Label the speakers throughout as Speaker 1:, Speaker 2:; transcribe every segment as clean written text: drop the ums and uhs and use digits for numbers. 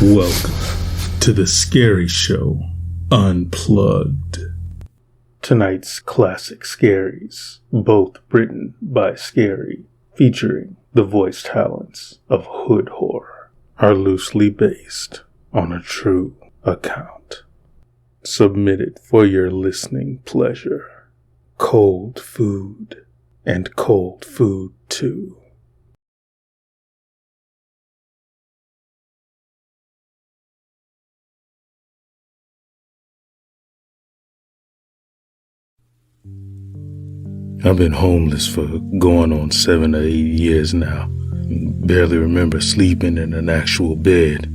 Speaker 1: Welcome to the scary show, Unplugged. Tonight's classic scaries, both written by Scary, featuring the voice talents of hood horror, are loosely based on a true account. Submitted for your listening pleasure. Cold food, and cold food too. I've been homeless for going on 7 or 8 years now. Barely remember sleeping in an actual bed.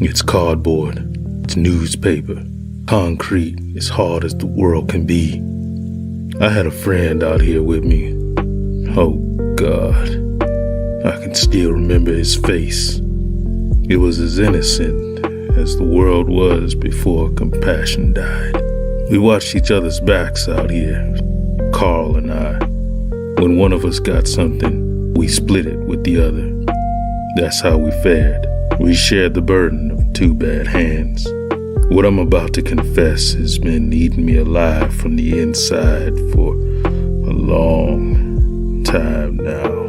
Speaker 1: It's cardboard, it's newspaper, concrete, as hard as the world can be. I had a friend out here with me. Oh God, I can still remember his face. It was as innocent as the world was before compassion died. We watched each other's backs out here, Carl and I. When one of us got something, we split it with the other. That's how we fared. We shared the burden of 2 bad hands. What I'm about to confess has been eating me alive from the inside for a long time now.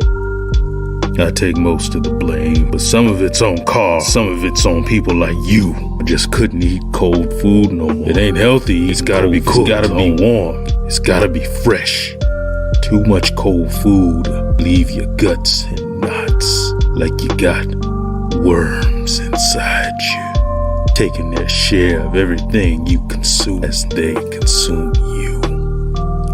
Speaker 1: I take most of the blame, but some of it's on Carl, some of it's on people like you. I just couldn't eat cold food no more. It ain't healthy. It's gotta be cooked. It's gotta be warm. It's gotta be fresh. Too much cold food leave your guts in knots, like you got worms inside you, taking their share of everything you consume as they consume you.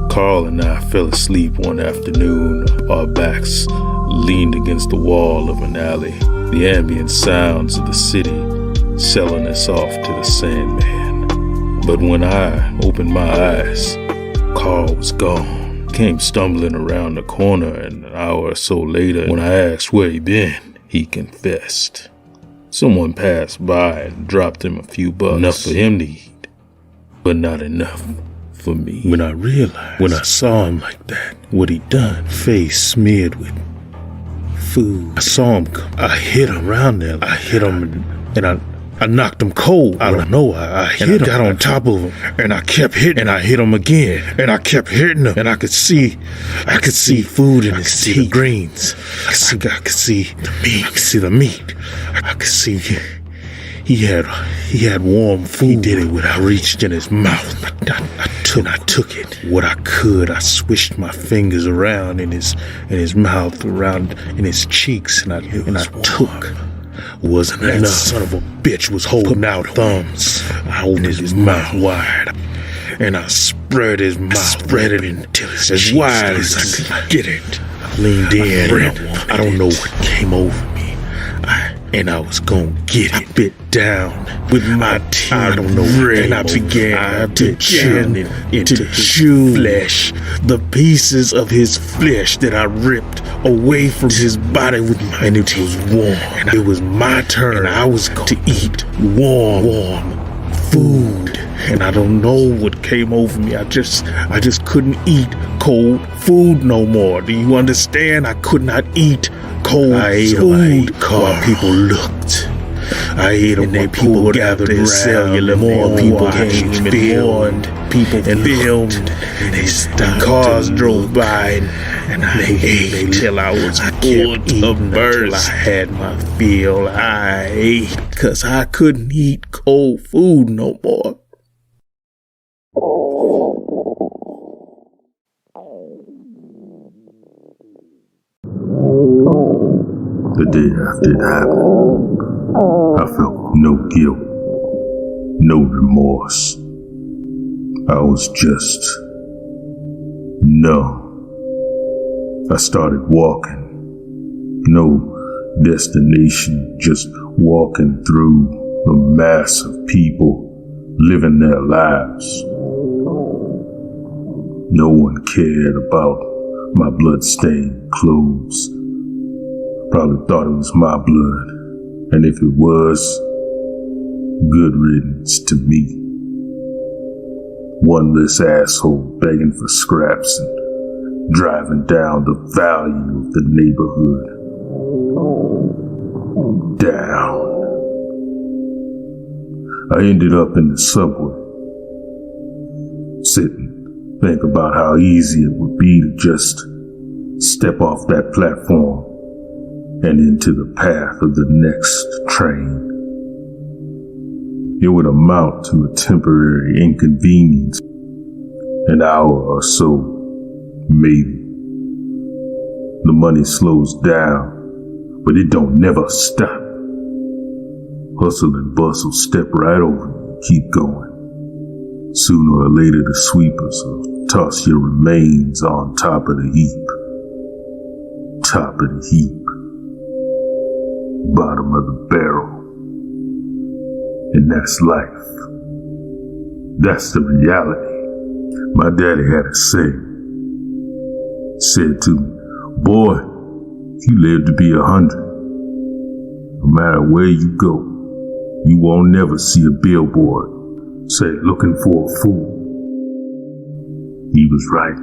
Speaker 1: Carl and I fell asleep one afternoon, our backs leaned against the wall of an alley, the ambient sounds of the city selling us off to the Sandman. But when I opened my eyes, Carl was gone. Came stumbling around the corner, and an hour or so later, when I asked where he'd been, he confessed. Someone passed by and dropped him a few bucks. Enough for him to eat, but not enough for me. When I saw him like that, what he'd done, face smeared with food. I saw him come. I hit him around there. I hit him and I knocked him cold. I don't know. I hit him. I got on top of him and I kept hitting. And I hit him again and I kept hitting him. And I could see food in his teeth. The greens. I could see the meat. I could see the meat. I could see he had warm food. He did it when I reached in his mouth. I took it. What I could, I swished my fingers around in his mouth, around in his cheeks, and I took. Wasn't enough. That son of a bitch was holding out thumbs. I opened his mouth wide, and I spread his mouth. Spread it until it's as wide as I could get it. I leaned in. I don't know what came over me. I was gonna get it. I bit down with my teeth. I don't know. And I began to chew flesh, the pieces of his flesh that I ripped away from his body with my and it was warm. And it was my turn. And I was going to eat warm food. And I don't know what came over me. I just couldn't eat cold food no more. Do you understand? I could not eat cold food while people looked. I ate them when people gathered around. Cellular more people came and filmed. People filmed. And they stopped. Cars drove by and I ate till I was full to burst. I had my fill. I ate because I couldn't eat cold food no more.
Speaker 2: The day after it happened, I felt no guilt, no remorse. I was just numb. I started walking, no destination, just walking through a mass of people living their lives. No one cared about my blood-stained clothes. Probably thought it was my blood, and if it was, good riddance to me. One less asshole begging for scraps and driving down the value of the neighborhood. Down. I ended up in the subway, sitting, think about how easy it would be to just step off that platform and into the path of the next train. It would amount to a temporary inconvenience, an hour or so, maybe. The money slows down, but it don't never stop. Hustle and bustle step right over you and keep going. Sooner or later the sweepers will toss your remains on top of the heap. Top of the heap. Bottom of the barrel. And that's life. That's the reality. My daddy had a saying. Said to me, boy, if you live to be 100, no matter where you go, you won't never see a billboard say looking for a fool. He was right.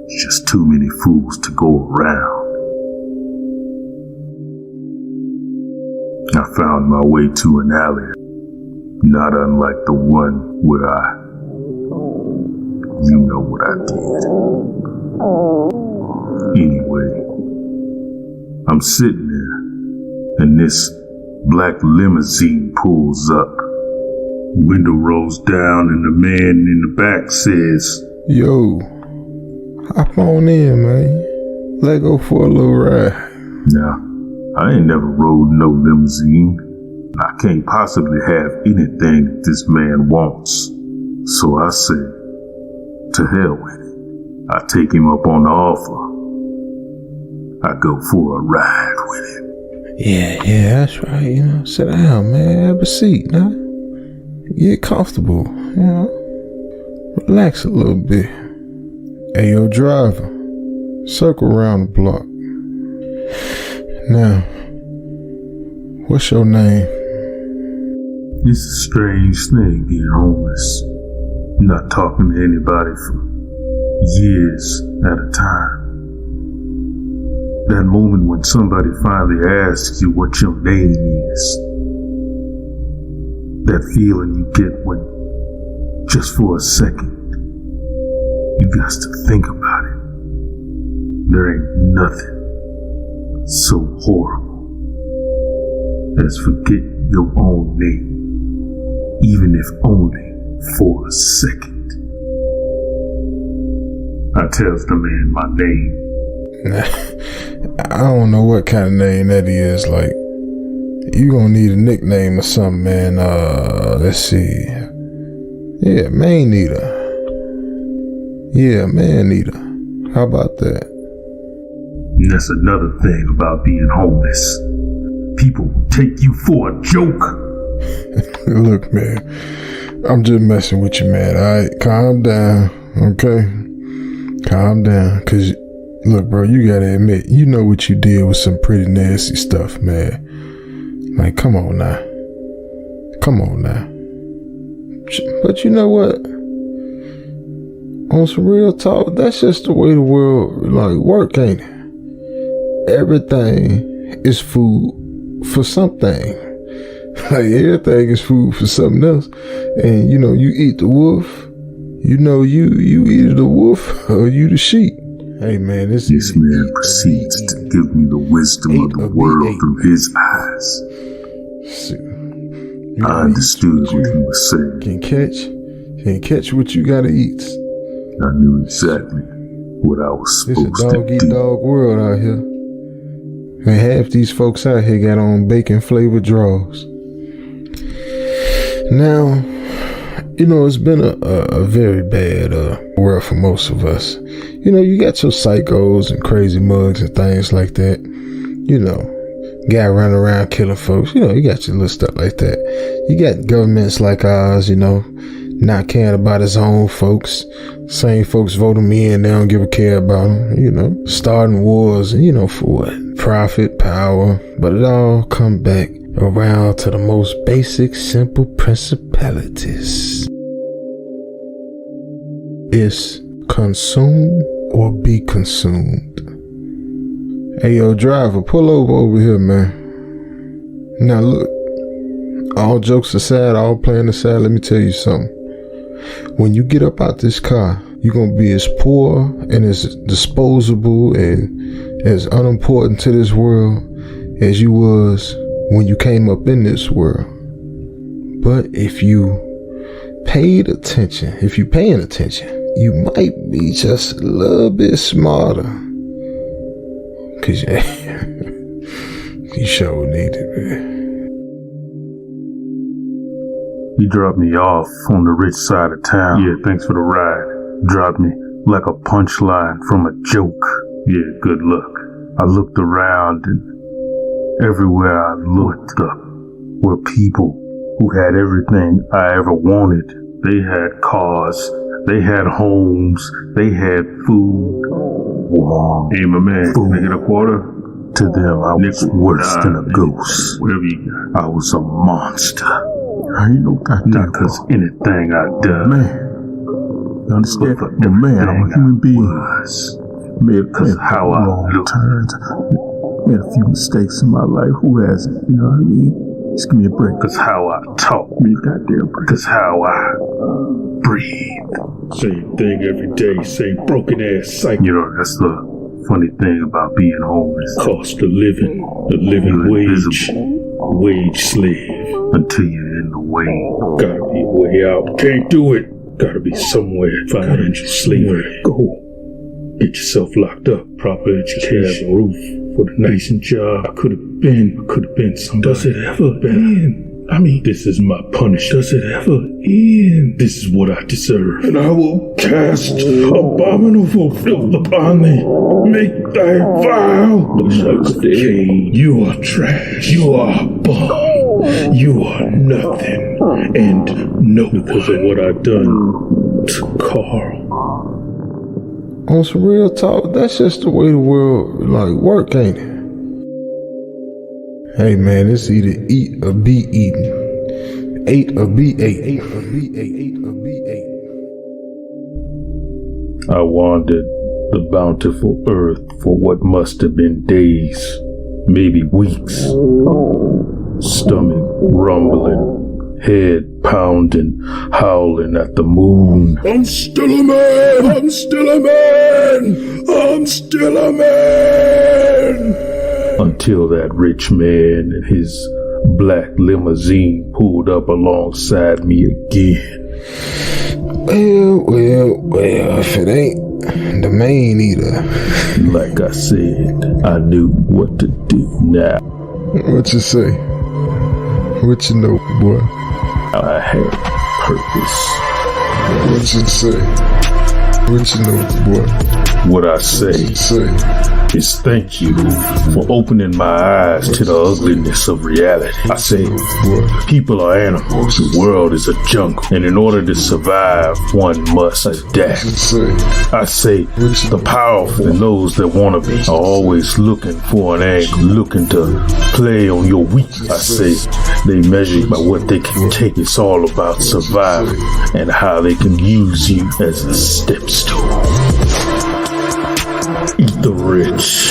Speaker 2: There's just too many fools to go around. I found my way to an alley, not unlike the one where you know what I did. Anyway, I'm sitting there, and this black limousine pulls up. Window rolls down, and the man in the back says,
Speaker 3: "Yo, hop on in, man. Let go for a little ride."
Speaker 2: Now, I ain't never rode no limousine. I can't possibly have anything that this man wants. So I say, to hell with it. I take him up on the offer. I go for a ride with him.
Speaker 3: Yeah, that's right. Sit down, man. Have a seat, now. Get comfortable, Relax a little bit. Hey, yo, driver, circle around the block. Now, what's your name?
Speaker 2: It's a strange thing being homeless. Not talking to anybody for years at a time. That moment when somebody finally asks you what your name is. That feeling you get when, just for a second, you got to think about it. There ain't nothing so horrible as forgetting your own name, even if only for a second. I tells the man my name.
Speaker 3: I don't know what kind of name that is. Like, you gonna need a nickname or something, man. Let's see. Yeah, Man Eater. Yeah, Man Eater. How about that?
Speaker 2: And that's another thing about being homeless. People will take you for a joke.
Speaker 3: Look, man, I'm just messing with you, man. Alright, calm down, okay? Calm down, cause look, bro, you gotta admit, you know what you did with some pretty nasty stuff, man. Like, come on now. But you know what? On some real talk, that's just the way the world work, ain't it? Everything is food for something. Like, everything is food for something else. And you eat the wolf. You either the wolf or you the sheep. Hey man, this
Speaker 2: man proceeds to give me the wisdom of the world through his eyes. I understood what he was saying.
Speaker 3: Can catch what you gotta eat.
Speaker 2: I knew exactly what I was supposed to do. It's a
Speaker 3: dog-eat-dog world out here. And half these folks out here got on bacon-flavored drawers. Now, it's been a very bad world for most of us. You got your psychos and crazy mugs and things like that. Guy running around killing folks. You got your little stuff like that. You got governments like ours, not caring about his own folks. Same folks voting me in, they don't give a care about them. Starting wars, for what? Profit, power. But it all come back around to the most basic, simple principalities. It's consume or be consumed. Hey, yo, driver, pull over here, man. Now, look, all jokes aside, all playing aside, let me tell you something. When you get up out this car, you're going to be as poor and as disposable and as unimportant to this world as you was when you came up in this world. But if you paying attention, you might be just a little bit smarter. Cause you sure need it, man.
Speaker 2: You dropped me off on the rich side of town. Yeah, thanks for the ride. Dropped me like a punchline from a joke. Yeah, good luck. I looked around and everywhere I looked up were people who had everything I ever wanted. They had cars, they had homes, they had food. Warm. Hey, my man, food. Can I get a quarter? To them, I was worse than a ghost. Whatever you got. I was a monster. I ain't no goddamn. Not cause anything I done. Man, you understand? But man, I'm a human being. Made how I looked. Made a few mistakes in my life. Who hasn't? You know what I mean? Just give me a break. Cause how I talk. Me goddamn break. Cause how I breathe. Same thing every day. Same broken ass cycle. You know, that's the funny thing about being homeless. Cost of living. The living wage. Wage slave. Until you're in the way. Gotta be a way out. Can't do it. Gotta be somewhere. Financial slavery. Go. Get yourself locked up. Proper education. Have a roof for the decent job. I could have been somebody. Does it ever end? I mean, this is my punishment. Does it ever end? This is what I deserve. And I will cast abominable filth upon thee. Make thy vow. Looks like decay. You are trash. You are bum. You are nothing. And no because of what I've done to Carl.
Speaker 3: On some real talk, that's just the way the world work, ain't it? Hey man, it's either eat or be eaten. Ate or be ate.
Speaker 1: I wandered the bountiful earth for what must have been days, maybe weeks. Stomach rumbling, head pounding, howling at the moon. I'm still a man! I'm still a man! I'm still a man! Until that rich man and his black limousine pulled up alongside me again.
Speaker 3: Well, if it ain't the main eater.
Speaker 1: Like I said, I knew what to do now.
Speaker 3: What you say? What you know, boy?
Speaker 1: I had purpose.
Speaker 3: What you say? What you know, boy?
Speaker 1: What I say is thank you for opening my eyes to the ugliness of reality. I say, people are animals, the world is a jungle, and in order to survive, one must adapt. I say, the powerful and those that want to be are always looking for an angle, looking to play on your weakness. I say, they measure by what they can take. It's all about surviving and how they can use you as a step stool. Eat the rich,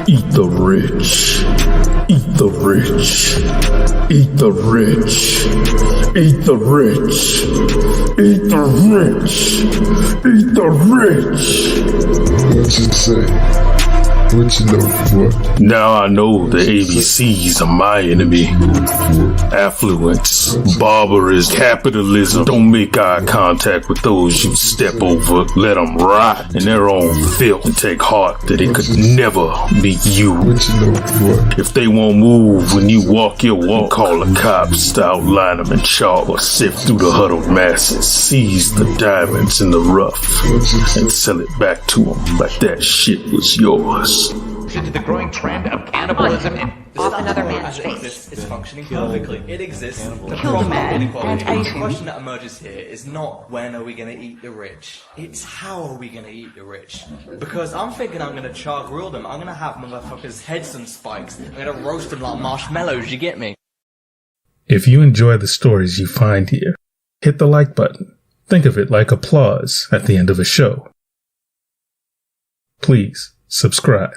Speaker 1: eat the rich, eat the rich, eat the rich, eat the rich, eat the rich, eat the rich.
Speaker 3: What you say? What you know, boy?
Speaker 1: Now I know the ABCs are my enemy. Affluence, barbarism, capitalism. Don't make eye contact with those you step over. Let them rot in their own filth and take heart that it could never be you.
Speaker 3: What you know, boy?
Speaker 1: If they won't move when you walk your walk, call the cops to outline them in chalk or sift through the huddled masses. Seize the diamonds in the rough and sell it back to them like that shit was yours.
Speaker 4: Into the growing trend of cannibalism and
Speaker 5: off another man's face.
Speaker 6: It's functioning perfectly. It exists. The
Speaker 5: Killed a man and ate
Speaker 6: The
Speaker 5: him.
Speaker 6: question that emerges here is not when are we going to eat the rich. It's how are we going to eat the rich. Because I'm thinking I'm going to char grill them. I'm going to have motherfuckers' heads and spikes. I'm going to roast them like marshmallows. You get me?
Speaker 7: If you enjoy the stories you find here, hit the like button. Think of it like applause at the end of a show. Please subscribe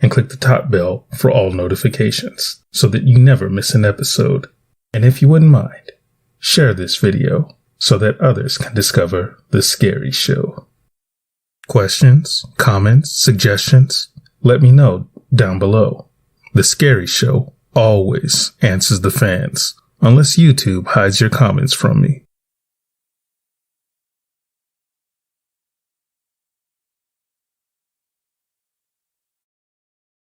Speaker 7: and click the top bell for all notifications so that you never miss an episode. And if you wouldn't mind, share this video so that others can discover The Scary Show. Questions, comments, suggestions? Let me know down below. The Scary Show always answers the fans, unless YouTube hides your comments from me.